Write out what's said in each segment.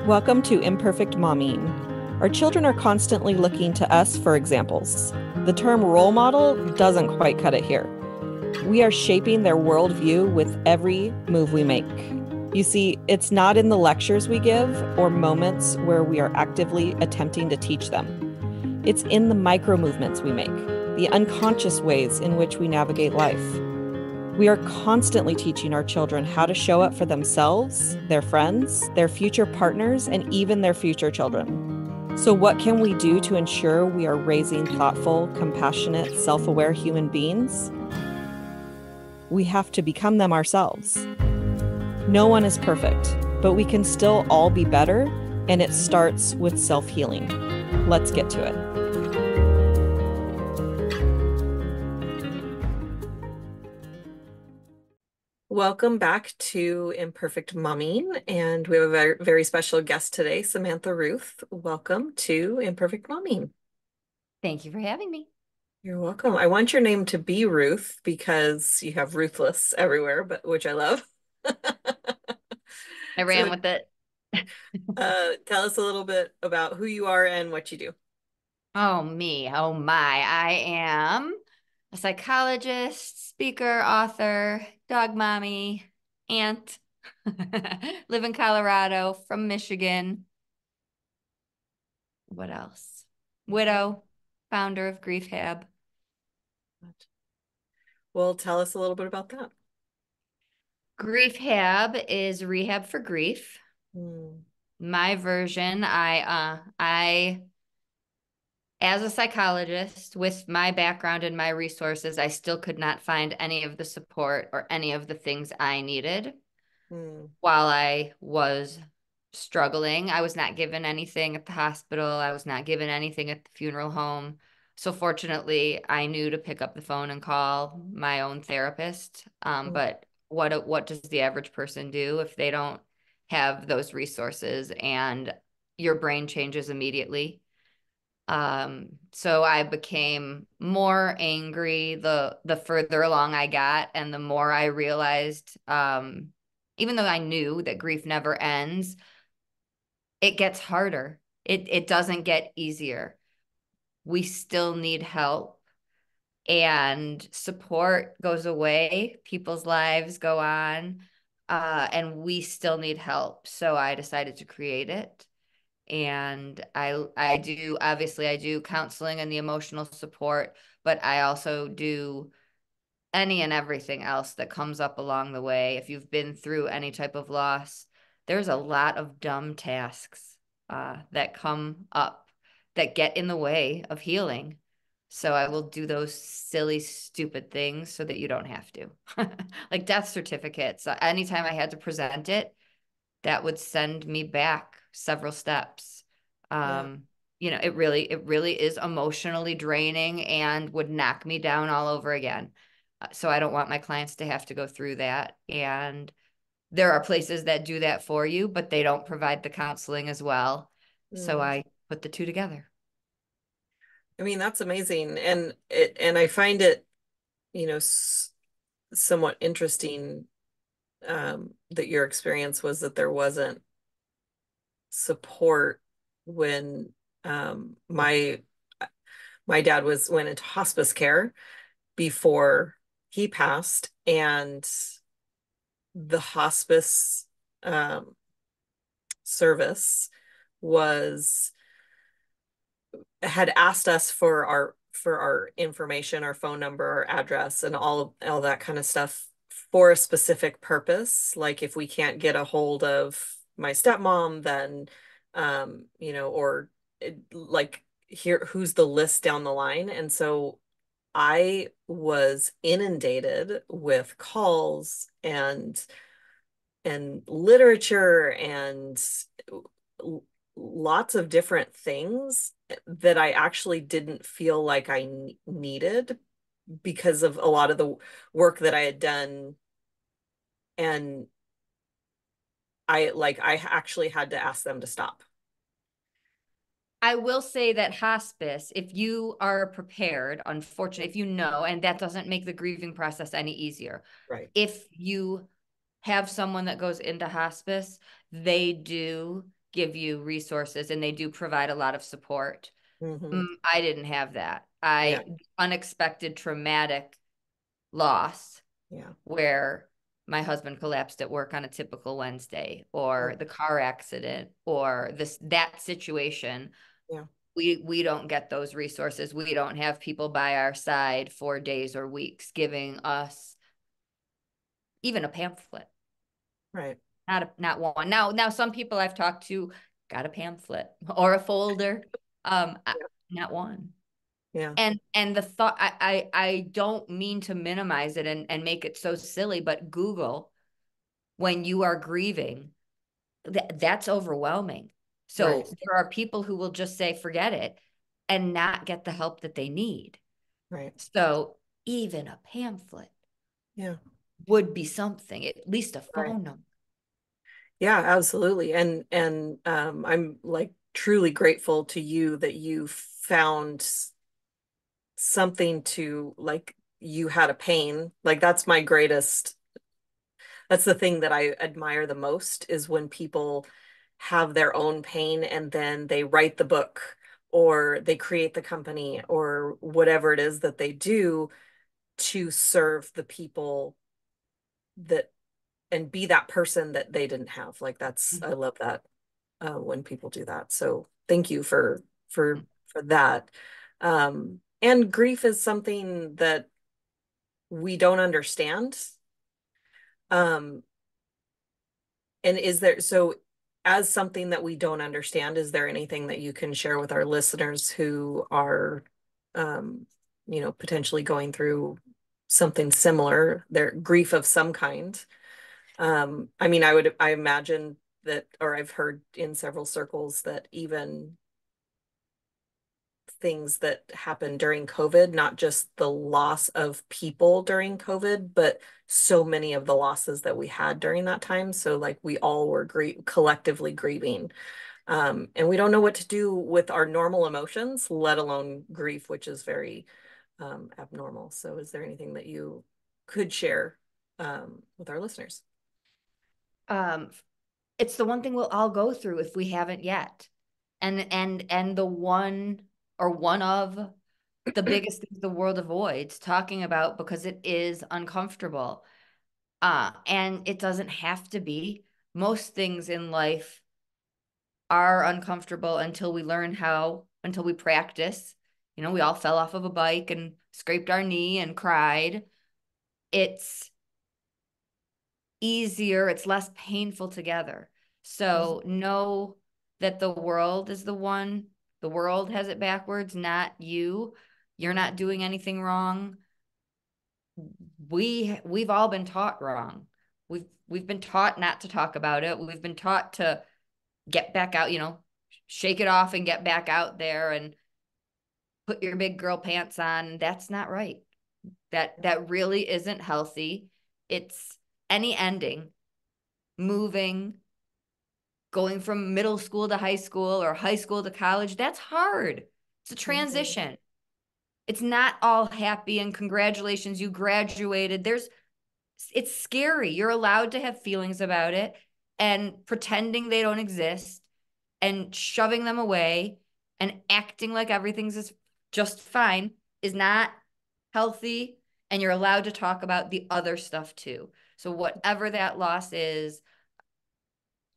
Welcome to Imperfect Momming. Our children are constantly looking to us for examples. The term role model doesn't quite cut it here. We are shaping their worldview with every move we make. You see, it's not in the lectures we give or moments where we are actively attempting to teach them. It's in the micro movements we make, the unconscious ways in which we navigate life. We are constantly teaching our children how to show up for themselves, their friends, their future partners, and even their future children. So, what can we do to ensure we are raising thoughtful, compassionate, self-aware human beings? We have to become them ourselves. No one is perfect, but we can still all be better, and it starts with self-healing. Let's get to it. Welcome back to Imperfect Momming, and we have a very, very special guest today, Samantha Ruth. Welcome to Imperfect Momming. Thank you for having me. You're welcome. I want your name to be Ruth because you have ruthless everywhere, but which I love. I ran So, with it. tell us a little bit about who you are and what you do. Oh, me. Oh, my. I am a psychologist, speaker, author, dog mommy, aunt. Live in Colorado, from Michigan. What else? Okay. Widow, founder of Grief Hab. Well, tell us a little bit about that. Grief Hab is rehab for grief. Hmm. My version, as a psychologist, with my background and my resources, I still could not find any of the support or any of the things I needed Hmm. while I was struggling. I was not given anything at the hospital. I was not given anything at the funeral home. So fortunately, I knew to pick up the phone and call my own therapist. But what does the average person do if they don't have those resources and your brain changes immediately? So I became more angry the further along I got, and the more I realized, even though I knew that grief never ends, it gets harder. It doesn't get easier. We still need help, and support goes away, people's lives go on, and we still need help. So I decided to create it. And I do, obviously I do counseling and the emotional support, but I also do any and everything else that comes up along the way. If you've been through any type of loss, there's a lot of dumb tasks that come up that get in the way of healing. So I will do those silly, stupid things so that you don't have to. Like death certificates. Anytime I had to present it, that would send me back several steps. Yeah. Um, it really is emotionally draining and would knock me down all over again. So I don't want my clients to have to go through that. And there are places that do that for you, but they don't provide the counseling as well. So Mm. I put the two together. I mean, that's amazing. And I find it, somewhat interesting that your experience was that there wasn't support when my dad went into hospice care before he passed, and the hospice um, service was had asked us for our information, our phone number, our address, and all that kind of stuff for a specific purpose. Like if we can't get a hold of my stepmom, then or like here, who's the list down the line? And so I was inundated with calls and literature and lots of different things that I actually didn't feel like I needed because of a lot of the work that I had done. And I actually had to ask them to stop. I will say that hospice, if you are prepared, unfortunately, if you know, and that doesn't make the grieving process any easier. Right. If you have someone that goes into hospice, they do give you resources and they do provide a lot of support. Mm-hmm. I didn't have that. Yeah. Unexpected traumatic loss Yeah. where my husband collapsed at work on a typical Wednesday, or Oh, the car accident, or that situation. yeah. We don't get those resources. We don't have people by our side for days or weeks giving us even a pamphlet. Right. Not one. Now some people I've talked to got a pamphlet or a folder. Yeah. Not one. Yeah. And the thought, I don't mean to minimize it and make it so silly, but Google, when you are grieving, that's overwhelming. Right. So there are people who will just say forget it and not get the help that they need. Right. So even a pamphlet Yeah. would be something, at least a Right. phone number. Yeah, absolutely. And I'm like truly grateful to you that you found something to like you had a pain. Like that's the thing that I admire the most is when people have their own pain and then they write the book or they create the company or whatever it is that they do to serve the people that and be that person that they didn't have. Like I love that when people do that. So thank you for that. And grief is something that we don't understand. Um, and is there so as something that we don't understand, is there anything that you can share with our listeners who are um, potentially going through something similar, their grief of some kind? I mean, I imagine that, or I've heard in several circles that even things that happened during COVID, not just the loss of people during COVID, but so many of the losses that we had during that time. So like we all were collectively grieving. And we don't know what to do with our normal emotions, let alone grief, which is very abnormal. So is there anything that you could share with our listeners? Um, it's the one thing we'll all go through if we haven't yet. And the one or one of the biggest things the world avoids talking about because it is uncomfortable. And it doesn't have to be. Most things in life are uncomfortable until we practice. You know, we all fell off of a bike and scraped our knee and cried. It's easier, it's less painful together. So know that the world has it backwards, not you. You're not doing anything wrong. We've all been taught wrong. We've been taught not to talk about it. We've been taught to get back out, shake it off and get back out there and put your big girl pants on. That's not right. That really isn't healthy. It's any ending, moving, going from middle school to high school or high school to college, that's hard. It's a Mhm. transition. It's not all happy and congratulations, you graduated. It's scary. You're allowed to have feelings about it and pretending they don't exist and shoving them away and acting like everything's just fine is not healthy. And you're allowed to talk about the other stuff too. So, whatever that loss is,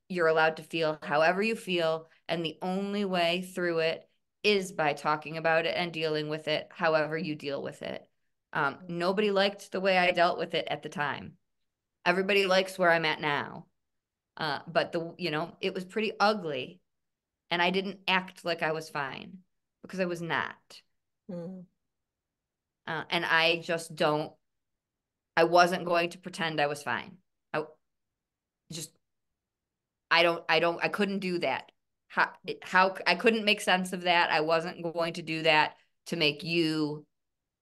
you're allowed to feel however you feel. And the only way through it is by talking about it and dealing with it however you deal with it. Nobody liked the way I dealt with it at the time. Everybody likes where I'm at now. But it was pretty ugly. And I didn't act like I was fine because I was not. Mm. And I wasn't going to pretend I was fine. I just, I couldn't do that. How I couldn't make sense of that. I wasn't going to do that to make you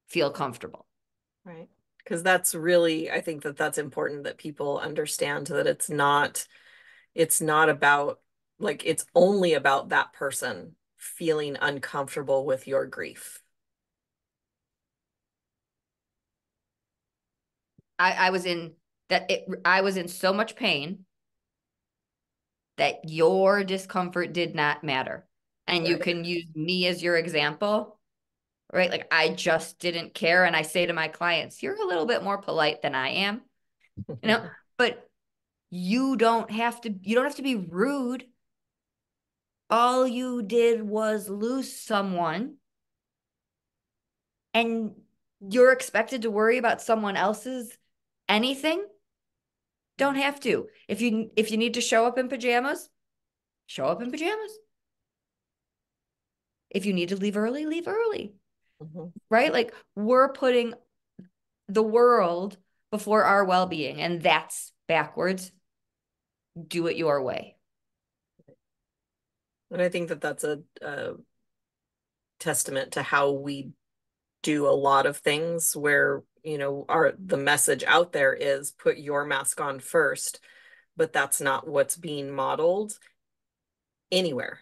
feel comfortable. Right. Because that's really, I think that that's important that people understand that it's not about, like, it's only about that person feeling uncomfortable with your grief. I was in I was in so much pain that your discomfort did not matter. And you Right. can use me as your example, right? Like I just didn't care. And I say to my clients, you're a little bit more polite than I am, you know, but you don't have to be rude. All you did was lose someone, and you're expected to worry about someone else's anything. Don't have to. If you need to show up in pajamas, show up in pajamas. If you need to leave early, leave early. Mhm. Right? Like we're putting the world before our well-being, and that's backwards. Do it your way. And I think that that's a testament to how we do a lot of things where, the message out there is put your mask on first, but that's not what's being modeled anywhere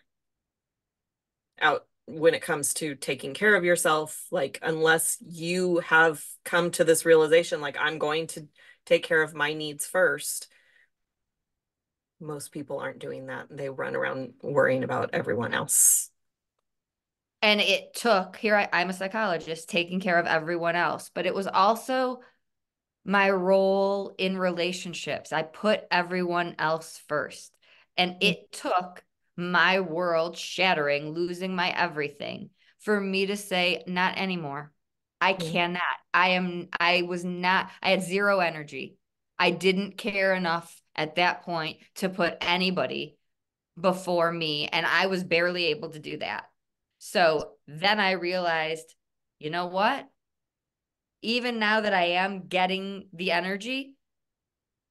out when it comes to taking care of yourself. Like, unless you have come to this realization, like, I'm going to take care of my needs first, most people aren't doing that. They run around worrying about everyone else. And it took, I'm a psychologist taking care of everyone else, but it was also my role in relationships. I put everyone else first. And it took my world shattering, losing my everything for me to say, not anymore. I Mm-hmm. cannot. I was not, I had zero energy. I didn't care enough at that point to put anybody before me. And I was barely able to do that. So then I realized, you know what? Even now that I am getting the energy,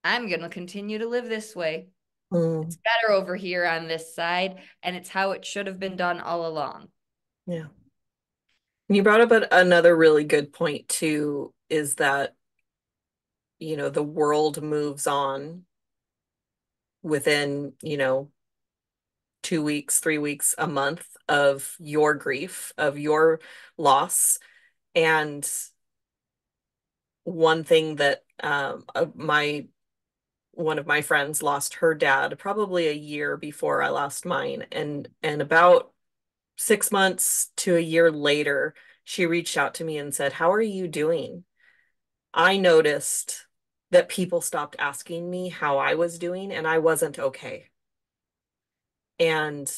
I'm going to continue to live this way. Mm, It's better over here on this side, and it's how it should have been done all along. yeah. You brought up another really good point too, is that, the world moves on within, 2 weeks, 3 weeks, a month of your grief, of your loss. And one thing that my one of my friends lost her dad probably a year before I lost mine, and about 6 months to a year later, she reached out to me and said, "How are you doing?" I noticed that people stopped asking me how I was doing, and I wasn't okay. And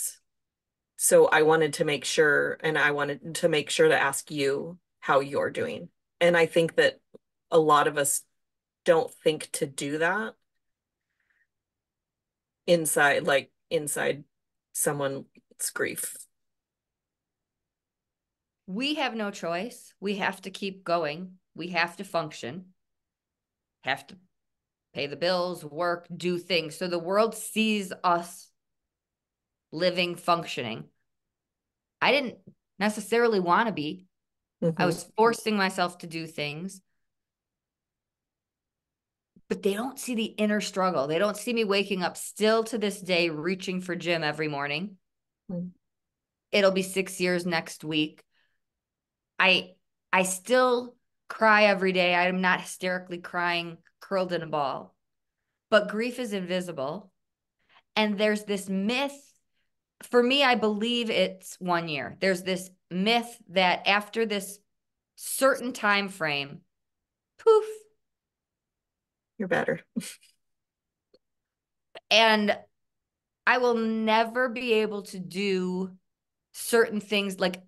so I wanted to make sure, and I wanted to make sure to ask you how you're doing. And I think that a lot of us don't think to do that inside someone's grief. We have no choice. We have to keep going. We have to function, have to pay the bills, work, do things. So the world sees us living, functioning. I didn't necessarily want to be. I Mm-hmm. was forcing myself to do things, but they don't see the inner struggle. They don't see me waking up still to this day, reaching for gym every morning. It'll be 6 years next week. I I still cry every day. I'm not hysterically crying curled in a ball. But grief is invisible. And there's this myth. For me, I believe it's 1 year. There's this myth that after this certain time frame, poof. You're better. And I will never be able to do certain things, like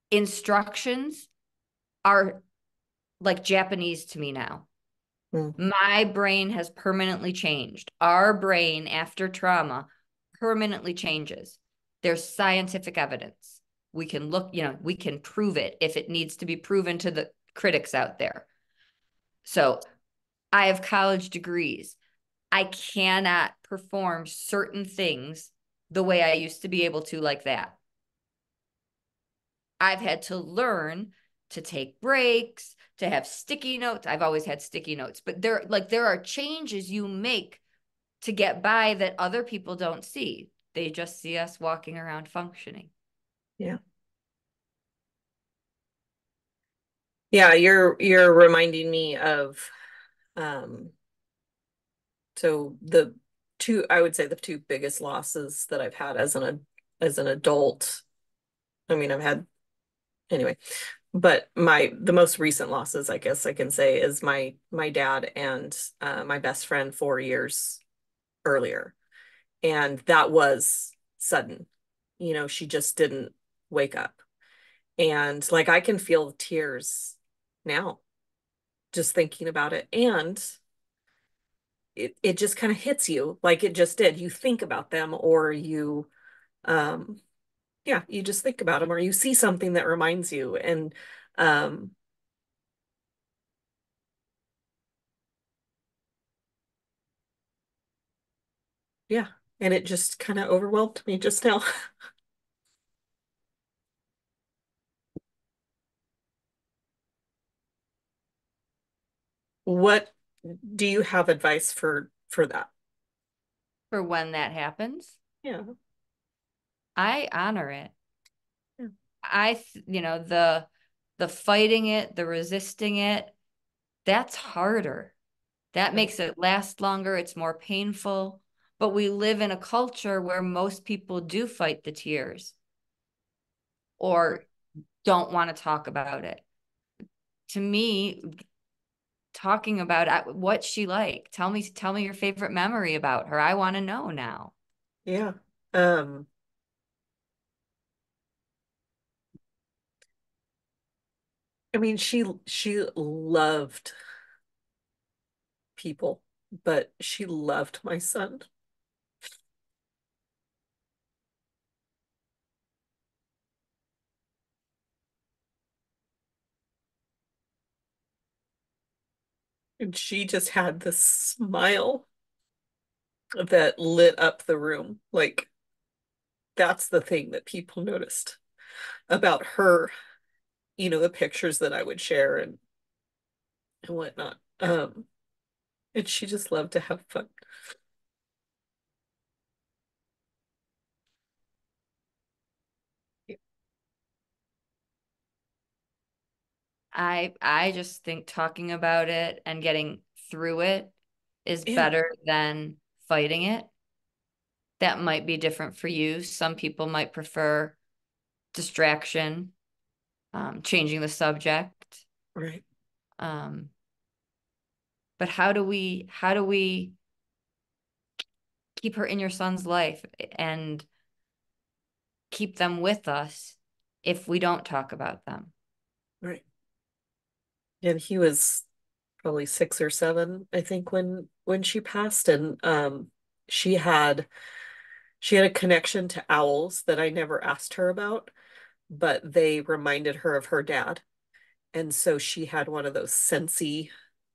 instructions are like Japanese to me now. Mm, My brain has permanently changed. Our brain after trauma permanently changes. There's scientific evidence. We can look, we can prove it if it needs to be proven to the critics out there. So I have college degrees. I cannot perform certain things the way I used to be able to, like that. I've had to learn to take breaks, to have sticky notes. I've always had sticky notes, but there are changes you make to get by that other people don't see. They just see us walking around functioning. yeah. Yeah, you're reminding me of, um so the I would say the two biggest losses that I've had as an adult. I mean, I've had anyway, but the most recent losses, I guess I can say, is my dad and my best friend 4 years earlier. And that was sudden. You know, she just didn't wake up. And like I can feel the tears now just thinking about it. And it just kind of hits you like it just did. You think about them or you um yeah, you just think about them or you see something that reminds you and um yeah, and it just kind of overwhelmed me just now. What do you have advice for that? For when that happens, Yeah. I honor it. Yeah. The fighting it, the resisting it, that's harder. That Right. makes it last longer. It's more painful. But we live in a culture where most people do fight the tears or don't want to talk about it. To me, talking about what's she like? Tell me your favorite memory about her. I want to know now. Yeah. Um I mean she loved people, but she loved my son. And she just had this smile that lit up the room. Like that's the thing that people noticed about her, you know, the pictures that I would share and whatnot. And she just loved to have fun. I just think talking about it and getting through it is Yeah, better than fighting it. That might be different for you. Some people might prefer distraction, changing the subject. right, Um, but how do we keep her in your son's life and keep them with us if we don't talk about them? right. And he was probably 6 or 7, I think, when she passed. And she had she had a connection to owls that I never asked her about, but they reminded her of her dad. And so she had one of those Scentsy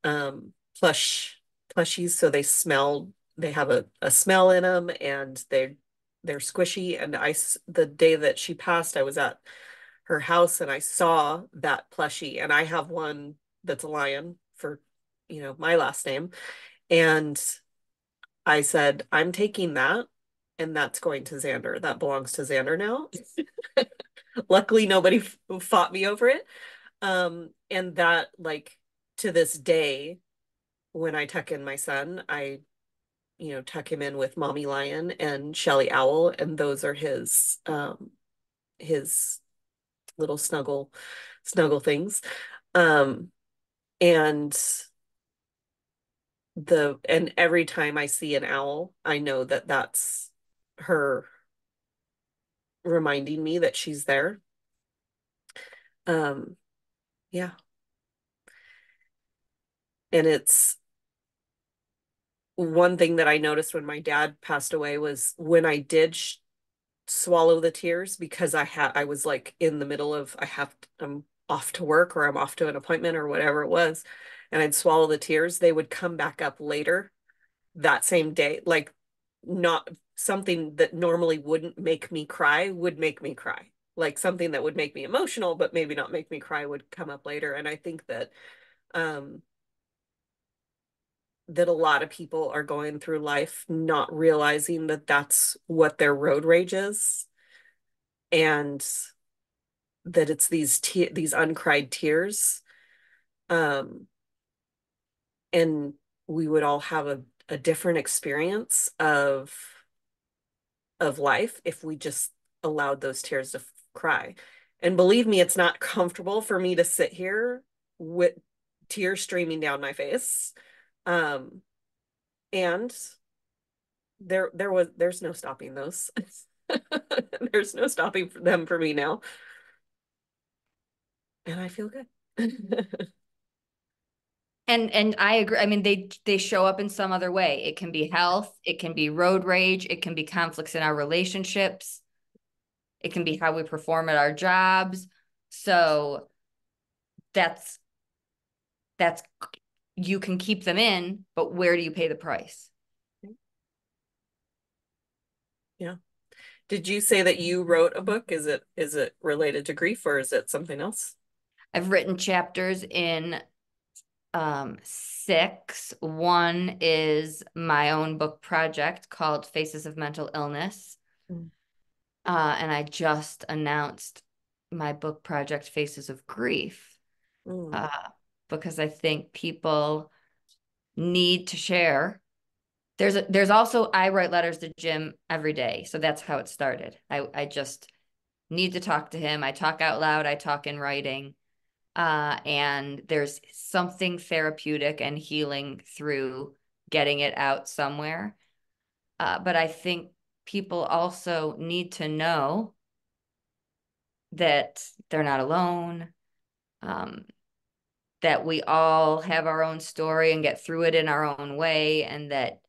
plushies. So they have a smell in them and they're squishy. And the day that she passed, I was at her house and I saw that plushie and I have one that's a lion for, you know, my last name. And I said, I'm taking that and that's going to Xander. That belongs to Xander now. Luckily, nobody fought me over it. And that, like, to this day, when I tuck in my son, I, you know, tuck him in with Mommy Lion and Shelly Owl, and those are his little snuggle things. Um, and and every time I see an owl, I know that that's her reminding me that she's there. Um, yeah. And it's one thing that I noticed when my dad passed away was when I did swallow the tears because I was like in the middle of I'm off to work or I'm off to an appointment or whatever it was, and I'd swallow the tears, they would come back up later that same day. Like not something that normally wouldn't make me cry would make me cry. Like something that would make me emotional, but maybe not make me cry would come up later. And I think um that a lot of people are going through life not realizing that that's what their road rage is and that it's these uncried tears. um and we would all have a different experience of life if we just allowed those tears to cry. And believe me, it's not comfortable for me to sit here with tears streaming down my face. Um, and there's no stopping those. There's no stopping them for me now. And I feel good. And I agree. I mean, they show up in some other way. It can be health, it can be road rage, it can be conflicts in our relationships, it can be how we perform at our jobs. So that's that's you can keep them in, but where do you pay the price? Yeah. Did you say that you wrote a book? Is it related to grief or is it something else? I've written chapters in six. One is my own book project called Faces of Mental Illness. Mm. And I just announced my book project, Faces of Grief, Mm. uh, because I think people need to share. There's also I write letters to Jim every day, so that's how it started. I just need to talk to him. I talk out loud. I talk in writing, and there's something therapeutic and healing through getting it out somewhere. But I think people also need to know that they're not alone, um, that we all have our own story and get through it in our own way, and that,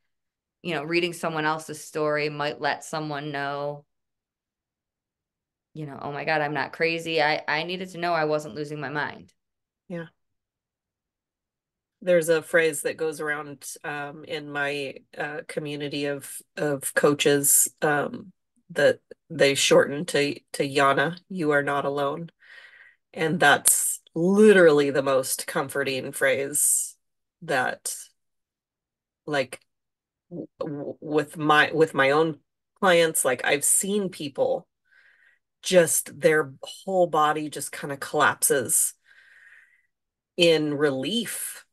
reading someone else's story might let someone know, oh my God, I'm not crazy. I needed to know I wasn't losing my mind. Yeah. There's a phrase that goes around in my community of coaches that they shorten to Yana, you are not alone. And that's literally the most comforting phrase that like with my own clients, like I've seen people just their whole body just kind of collapses in relief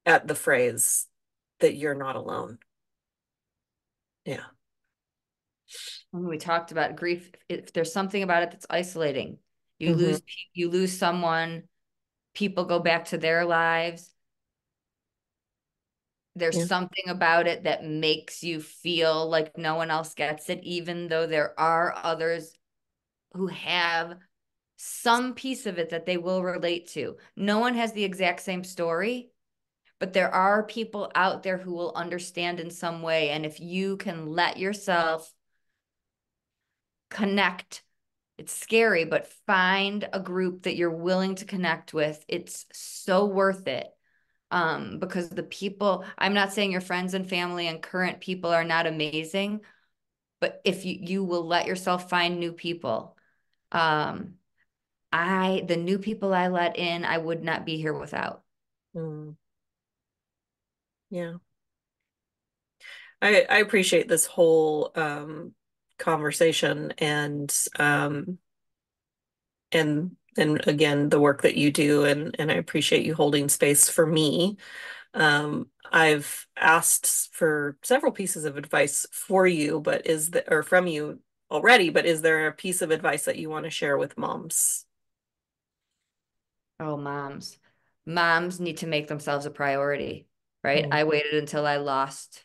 at the phrase that you're not alone. Yeah. When we talked about grief, if there's something about it that's isolating, you Hmm. lose you lose someone, people go back to their lives. There's Yeah. something about it that makes you feel like no one else gets it, even though there are others who have some piece of it that they will relate to. No one has the exact same story, but there are people out there who will understand in some way. And if you can let yourself connect, it's scary, but find a group that you're willing to connect with. It's so worth it. Because the people, I'm not saying your friends and family and current people are not amazing, but if you will let yourself find new people, um, the new people I let in, I would not be here without. Mm. Yeah. I appreciate this whole conversation and again the work that you do and I appreciate you holding space for me. I've asked for several pieces of advice for you, but or from you already, but is there a piece of advice that you want to share with moms? Oh, moms need to make themselves a priority, right? Mm. I waited until I lost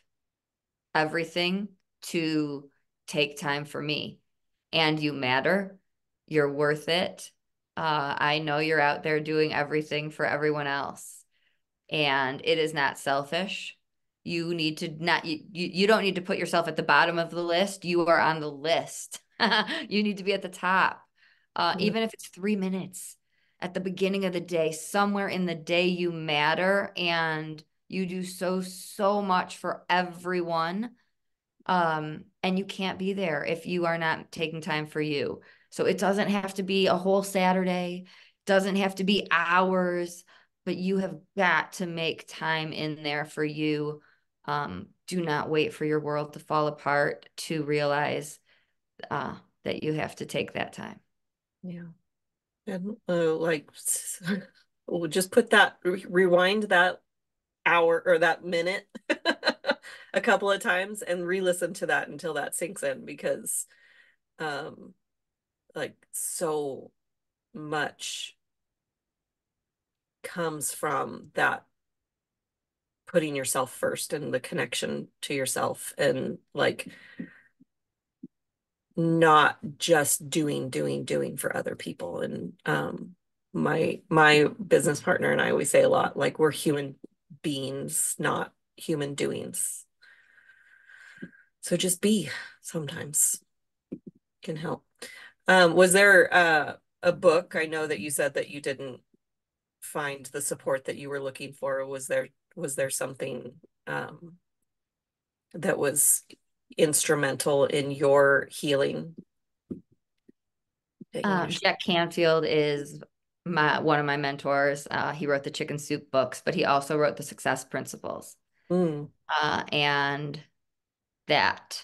everything to take time for me. And you matter. You're worth it. I know you're out there doing everything for everyone else. And it is not selfish. You need to not, you don't need to put yourself at the bottom of the list. You are on the list. You need to be at the top. Yeah. Even if it's 3 minutes at the beginning of the day, somewhere in the day, you matter and you do so much for everyone, and you can't be there if you are not taking time for you. So it doesn't have to be a whole Saturday, doesn't have to be hours, but you have got to make time in there for you. Do not wait for your world to fall apart to realize that you have to take that time. Yeah. And like we'll just put that rewind that hour or that minute a couple of times and re-listen to that until that sinks in, because like so much comes from that putting yourself first and the connection to yourself, and like not just doing for other people. And my business partner and I always say a lot, like, we're human beings, not human doings. So just be sometimes can help. Was there a book? I know that you said that you didn't find the support that you were looking for. Was there something that was instrumental in your healing? Jack Canfield is one of my mentors. He wrote the Chicken Soup books, but he also wrote the Success Principles. And that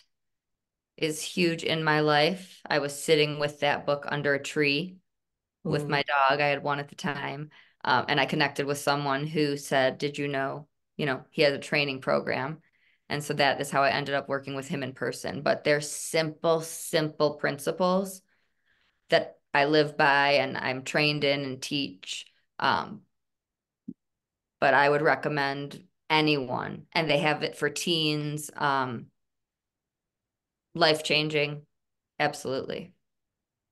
is huge in my life. I was sitting with that book under a tree with my dog. I had one at the time. And I connected with someone who said, did you know, he has a training program. And so that is how I ended up working with him in person. But they're simple principles that I live by and I'm trained in and teach. But I would recommend anyone, and they have it for teens, life-changing. Absolutely.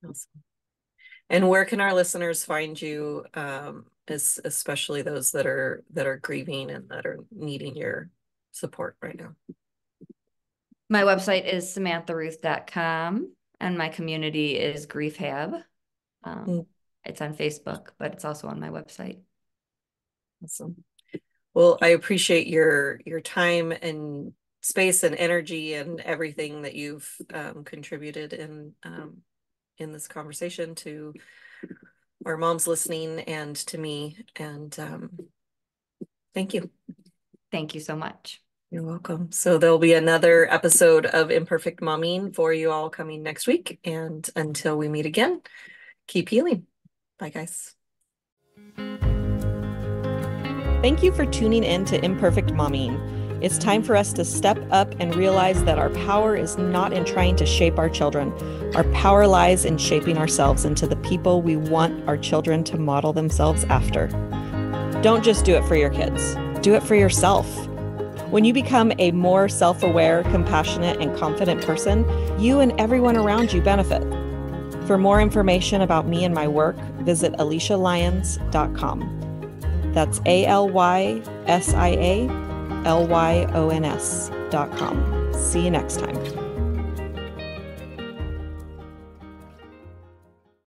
Awesome. And where can our listeners find you, especially those that are grieving and that are needing your support right now? My website is samantharuth.com, and my community is Grief Hab. It's on Facebook, but it's also on my website. Awesome. Well, I appreciate your time and space and energy and everything that you've contributed in this conversation to our moms listening and to me. And thank you. Thank you so much. You're welcome. So there'll be another episode of Imperfect Momming for you all coming next week. And until we meet again, keep healing. Bye, guys. Thank you for tuning in to Imperfect Momming. It's time for us to step up and realize that our power is not in trying to shape our children. Our power lies in shaping ourselves into the people we want our children to model themselves after. Don't just do it for your kids. Do it for yourself. When you become a more self-aware, compassionate, and confident person, you and everyone around you benefit. For more information about me and my work, visit AlysiaLyons.com. That's AlysiaLyons.com. See you next time.